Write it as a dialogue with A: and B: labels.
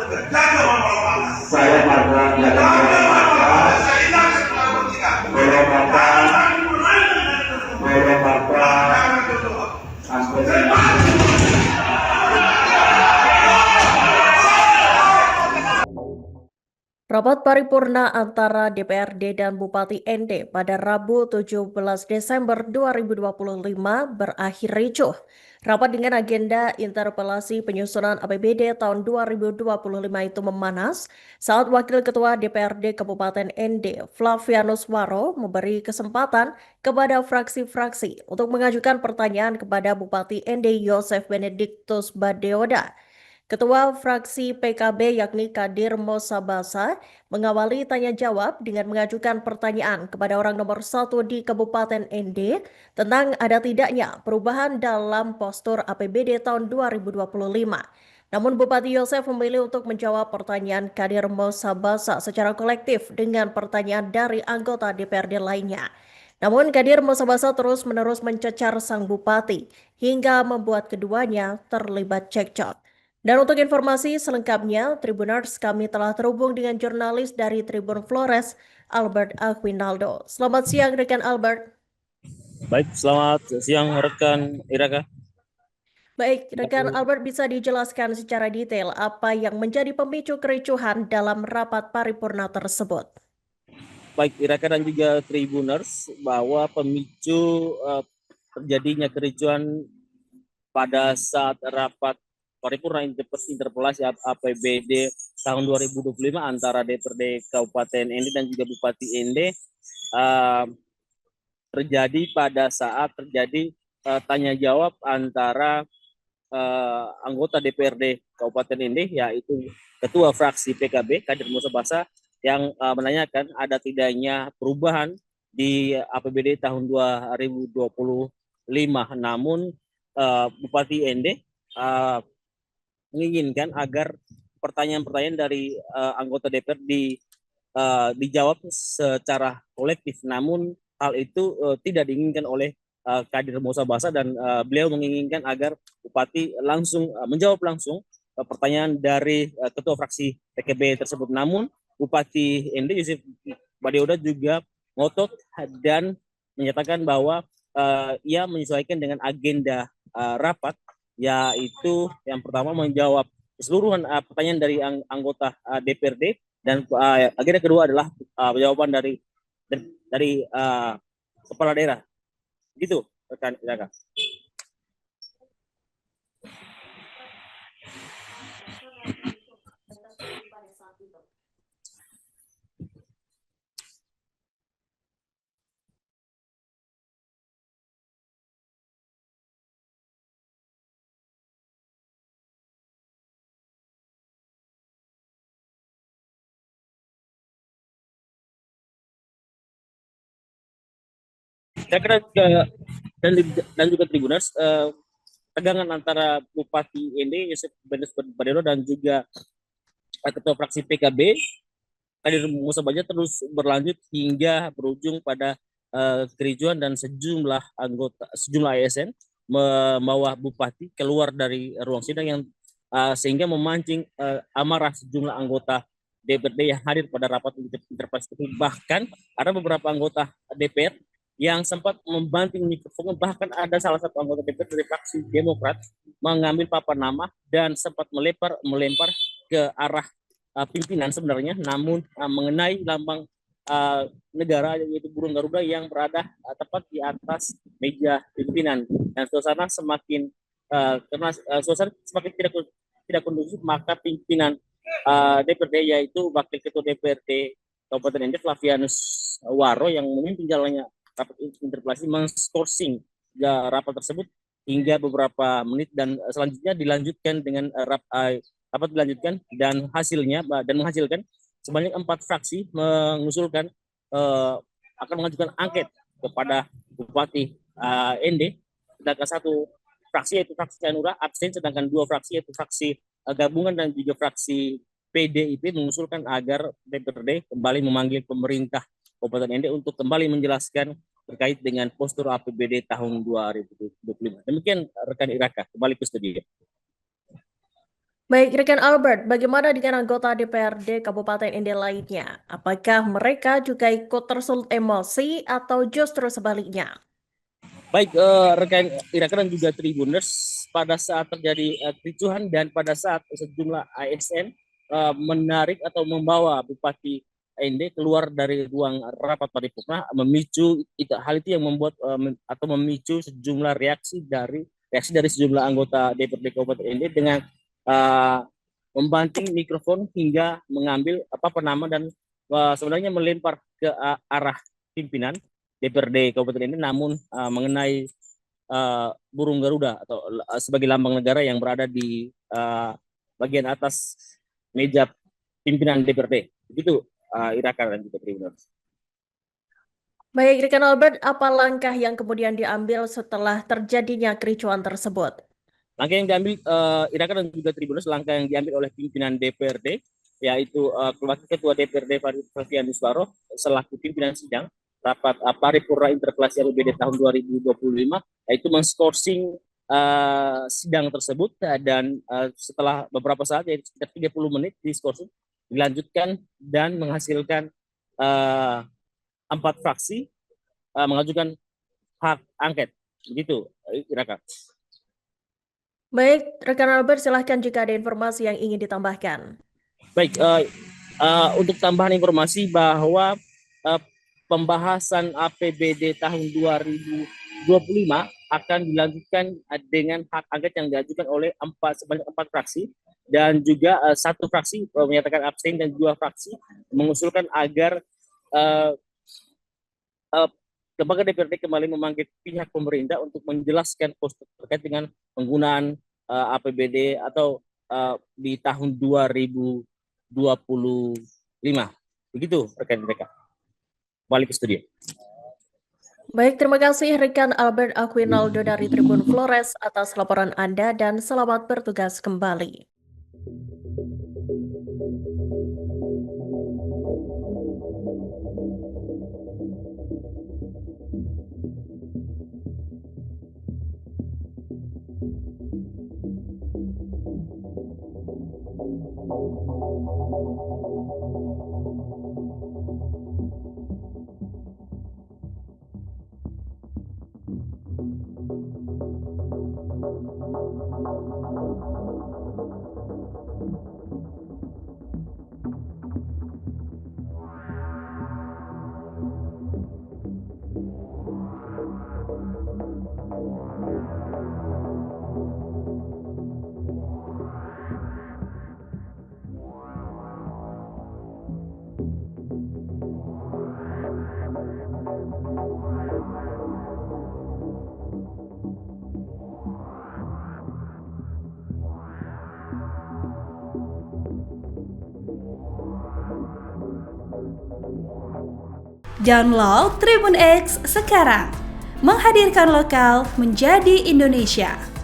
A: Saya pada
B: Rapat paripurna antara DPRD dan Bupati ND pada Rabu 17 Desember 2025 berakhir ricuh. Rapat dengan agenda interpelasi penyusunan APBD tahun 2025 itu memanas saat Wakil Ketua DPRD Kabupaten ND, Flavianus Waro, memberi kesempatan kepada fraksi-fraksi untuk mengajukan pertanyaan kepada Bupati ND Yosef Benedictus Badeoda. Ketua fraksi PKB yakni Kadir Mosabasa mengawali tanya jawab dengan mengajukan pertanyaan kepada orang nomor 1 di Kabupaten ND tentang ada tidaknya perubahan dalam postur APBD tahun 2025. Namun Bupati Yosef memilih untuk menjawab pertanyaan Kadir Mosabasa secara kolektif dengan pertanyaan dari anggota DPRD lainnya. Namun Kadir Mosabasa terus-menerus mencecar sang bupati hingga membuat keduanya terlibat cekcok. Dan untuk informasi selengkapnya, Tribuners, kami telah terhubung dengan jurnalis dari Tribun Flores, Albert Aquinaldo. Selamat siang rekan Albert.
C: Baik, selamat siang rekan Iraka.
B: Baik, rekan Albert, bisa dijelaskan secara detail apa yang menjadi pemicu kericuhan dalam rapat paripurna tersebut?
C: Baik, Iraka dan juga Tribuners, bahwa pemicu terjadinya kericuhan pada saat rapat paripurna interpelasi APBD tahun 2025 antara DPRD Kabupaten ND dan juga Bupati ND terjadi pada saat terjadi tanya jawab antara anggota DPRD Kabupaten ND, yaitu Ketua Fraksi PKB Kadir Mosabasa, yang menanyakan ada tidaknya perubahan di APBD tahun 2025. Namun Bupati ND menginginkan agar pertanyaan-pertanyaan dari anggota DPR dijawab secara kolektif. Namun hal itu tidak diinginkan oleh Kadir Mosabasa, dan beliau menginginkan agar Bupati langsung menjawab langsung pertanyaan dari Ketua Fraksi PKB tersebut. Namun Bupati ND Yosef Badeoda juga ngotot dan menyatakan bahwa ia menyesuaikan dengan agenda rapat, yaitu yang pertama menjawab keseluruhan pertanyaan dari anggota DPRD, dan agenda kedua adalah jawaban dari kepala daerah. Gitu, rekan Iraka. Saya kira dan juga Tribuners, tegangan antara Bupati ND Yosef Benedictus Badeoda dan juga Ketua Fraksi PKB Kadir Mosabasa terus berlanjut hingga berujung pada kericuan, dan sejumlah ASN membawa Bupati keluar dari ruang sidang yang sehingga memancing amarah sejumlah anggota DPRD yang hadir pada rapat interpelasi. Bahkan ada beberapa anggota DPR yang sempat membanting mikrofon, bahkan ada salah satu anggota DPR dari fraksi Demokrat mengambil papan nama dan sempat melempar ke arah pimpinan sebenarnya, namun mengenai lambang negara, yaitu burung Garuda yang berada tepat di atas meja pimpinan, dan suasana semakin tidak kondusif. Maka pimpinan DPRD, yaitu Wakil Ketua DPRD Kabupaten ND Flavianus Waro, yang memimpin jalannya rapat interpelasi, menskorsing rapat tersebut hingga beberapa menit, dan selanjutnya dilanjutkan dengan rapat dilanjutkan dan menghasilkan sebanyak 4 fraksi mengusulkan akan mengajukan angket kepada Bupati ND. Sedangkan 1 fraksi, yaitu fraksi Hanura, absen, sedangkan 2 fraksi, yaitu fraksi gabungan dan juga fraksi PDIP, mengusulkan agar DPRD kembali memanggil pemerintah Kabupaten ND untuk kembali menjelaskan terkait dengan postur APBD tahun 2025. Demikian rekan Iraka, kembali ke studio.
B: Baik, rekan Albert, bagaimana dengan anggota DPRD Kabupaten Ende lainnya? Apakah mereka juga ikut tersulut emosi atau justru sebaliknya?
C: Baik, rekan Iraka dan juga Tribuners, pada saat terjadi kericuhan dan pada saat sejumlah ASN menarik atau membawa Bupati Ende keluar dari ruang rapat paripurna, hal itu yang membuat atau memicu sejumlah reaksi dari sejumlah anggota DPRD Kabupaten Ende dengan uh, membanting mikrofon hingga mengambil penama dan sebenarnya melempar ke arah pimpinan DPRD Kabupaten ini, namun mengenai burung Garuda atau sebagai lambang negara yang berada di bagian atas meja pimpinan DPRD. Begitu Iraka dan juga Tribuners.
B: Baik, rekan Albert, apa langkah yang kemudian diambil setelah terjadinya kericuan tersebut?
C: Langkah yang diambil Iraka dan juga Tribuners, langkah yang diambil oleh pimpinan DPRD, yaitu Wakil Ketua DPRD Farid Fafianus Baroh selaku pimpinan sidang rapat paripurna interpelasi APBD tahun 2025, yaitu menskorsing sidang tersebut dan setelah beberapa saat, yaitu sekitar 30 menit diskorsing, dilanjutkan dan menghasilkan 4 fraksi mengajukan hak angket. Begitu, Iraka.
B: Baik, rekan Albert, silahkan jika ada informasi yang ingin ditambahkan.
C: Baik, untuk tambahan informasi bahwa pembahasan APBD tahun 2025 akan dilanjutkan dengan hak angket yang diajukan oleh sebanyak 4 fraksi dan juga 1 fraksi menyatakan abstain dan 2 fraksi mengusulkan agar lembaga DPRD kembali memanggil pihak pemerintah untuk menjelaskan terkait dengan penggunaan APBD atau di tahun 2025. Begitu rekan mereka. Balik ke studio.
B: Baik, terima kasih rekan Albert Aquinaldo dari Tribun Flores atas laporan Anda dan selamat bertugas kembali.
A: Download Tribun X sekarang, menghadirkan lokal menjadi Indonesia.